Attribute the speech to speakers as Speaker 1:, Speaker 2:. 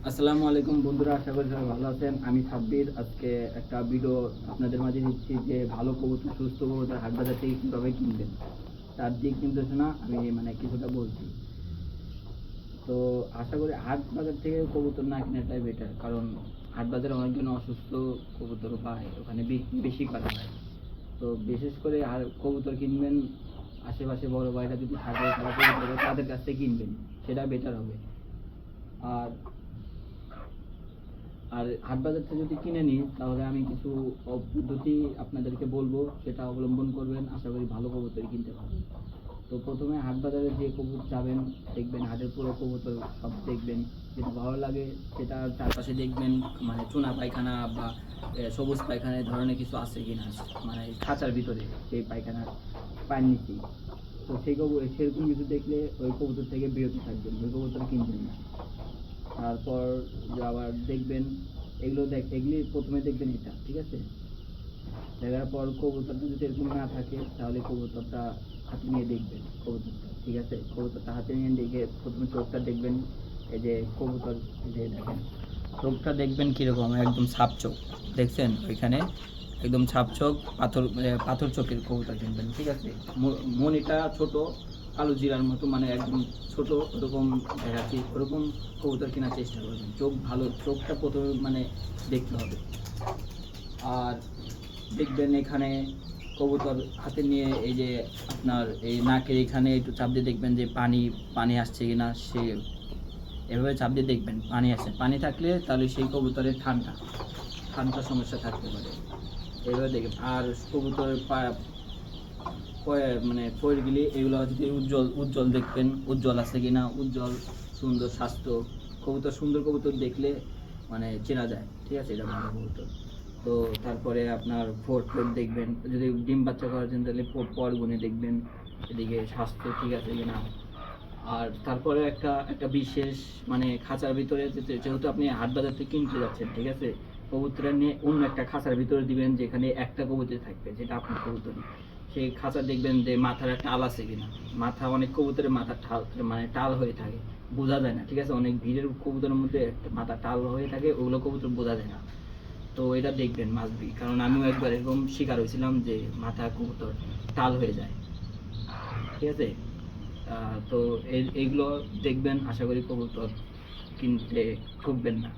Speaker 1: আসসালামু আলাইকুম বন্ধুরা, আশা করি সবাই ভালো আছেন। আমি সাব্বির। আজকে একটা ভিডিও আপনাদের মাঝে দিচ্ছি যে ভালো কবুতর, সুস্থ কবুতর হাটবাজার থেকে কীভাবে কিনবেন তার দিক নির্দেশনা আমি কিছুটা বলছি। তো আশা করি হাট বাজার থেকে কবুতর না কেনাটাই বেটার, কারণ হাট বাজারে অনেকজন অসুস্থ কবুতর পায়, ওখানে বিক্রি বেশি করা হয়। তো বিশেষ করে আর কবুতর কিনবেন আশেপাশে বড় ভাইরা যদি থাকে তারা কবুতর তাদের কাছ থেকে কিনবেন, সেটা বেটার হবে। আর আর হাট বাজার থেকে যদি কিনে নিই তাহলে আমি কিছু পদ্ধতি আপনাদেরকে বলবো, সেটা অবলম্বন করবেন, আশা করি ভালো কবুতর কিনতে পারবেন। তো প্রথমে হাট বাজারে যে কবুতর যাবেন, দেখবেন হাটের পুরো কবুতর সব দেখবেন, যেটা ভালো লাগে সেটা চারপাশে দেখবেন, চুনা পায়খানা বা সবুজ পায়খানা এই ধরনের কিছু আছে কিনা, খাঁচার ভিতরে সেই পায়খানা পায়ের নিচেই। তো সেরকম কিছু দেখলে ওই কবুতর থেকে বিরত থাকবেন, ওই কবুতর কিনবেন না। তারপর আবার দেখবেন এগুলি প্রথমে দেখবেন এটা, ঠিক আছে? দেখার পর কবুতরটা যদি এরকম না থাকে তাহলে কবুতরটা হাতে নিয়ে দেখবেন, কবুতরটা ঠিক আছে, কবুতরটা হাতে নিয়ে দেখে প্রথমে চোখটা দেখবেন। এই যে কবুতর, এই যে দেখেন চোখটা দেখবেন কীরকম, একদম ছাপ চোখ দেখছেন ওইখানে, একদম ছাপ চোখ, পাথর চোখের কবুতর কিনবেন, ঠিক আছে? মনিটা ছোট, কালো জিরার মতো, একদম ছোট, ওরকম দেখাচ্ছি, ওরকম কবুতর কেনার চেষ্টা করবেন। চোখ ভালো, চোখটা প্রথমে দেখতে হবে। আর দেখবেন এখানে কবুতর হাতে নিয়ে এই যে আপনার এই নাকের এখানে একটু চাপ দিয়ে দেখবেন যে পানি আসছে কিনা, সে এভাবে চাপ দিয়ে দেখবেন পানি আসছে, পানি থাকলে তাহলে সেই কবুতরের ঠান্ডা সমস্যা থাকতে পারে, এভাবে দেখবেন। আর কবুতরের পয়েরগুলি এগুলো যদি উজ্জ্বল দেখবেন, উজ্জ্বল আছে কিনা, উজ্জ্বল সুন্দর স্বাস্থ্য সুন্দর কবুতর দেখলে চেনা যায়, ঠিক আছে, এটা ভালো কবুতর। তো তারপরে আপনার ফোর দেখবেন, যদি ডিম বাচ্চা করার জন্য তাহলে পরগুনে দেখবেন, এদিকে স্বাস্থ্য ঠিক আছে কিনা। আর তারপরে একটা বিশেষ খাঁচার ভিতরে, যেহেতু আপনি হাট বাজার থেকে কিনতে যাচ্ছেন, ঠিক আছে, কবুতরটা নিয়ে অন্য একটা খাঁচার ভিতরে দিবেন, যেখানে একটা কবুতর থাকবে, যেটা আপনার কবুতর। সেই খাঁচা দেখবেন যে মাথার টাল আছে কিনা, মাথা অনেক কবুতরের মাথার টাল হয়ে থাকে, বোঝা যায় না, ঠিক আছে, অনেক ভিড়ের কবুতরের মধ্যে মাথা টাল হয়ে থাকে, ওগুলো কবুতর বোঝা যায় না। তো এটা দেখবেন মাসবি, কারণ আমিও একবার এরকম শিকার হয়েছিলাম যে মাথা কবুতর টাল হয়ে যায়, ঠিক আছে। তো এইগুলো দেখবেন, আশা করি কবুতর কিনতে ঠকবেন না।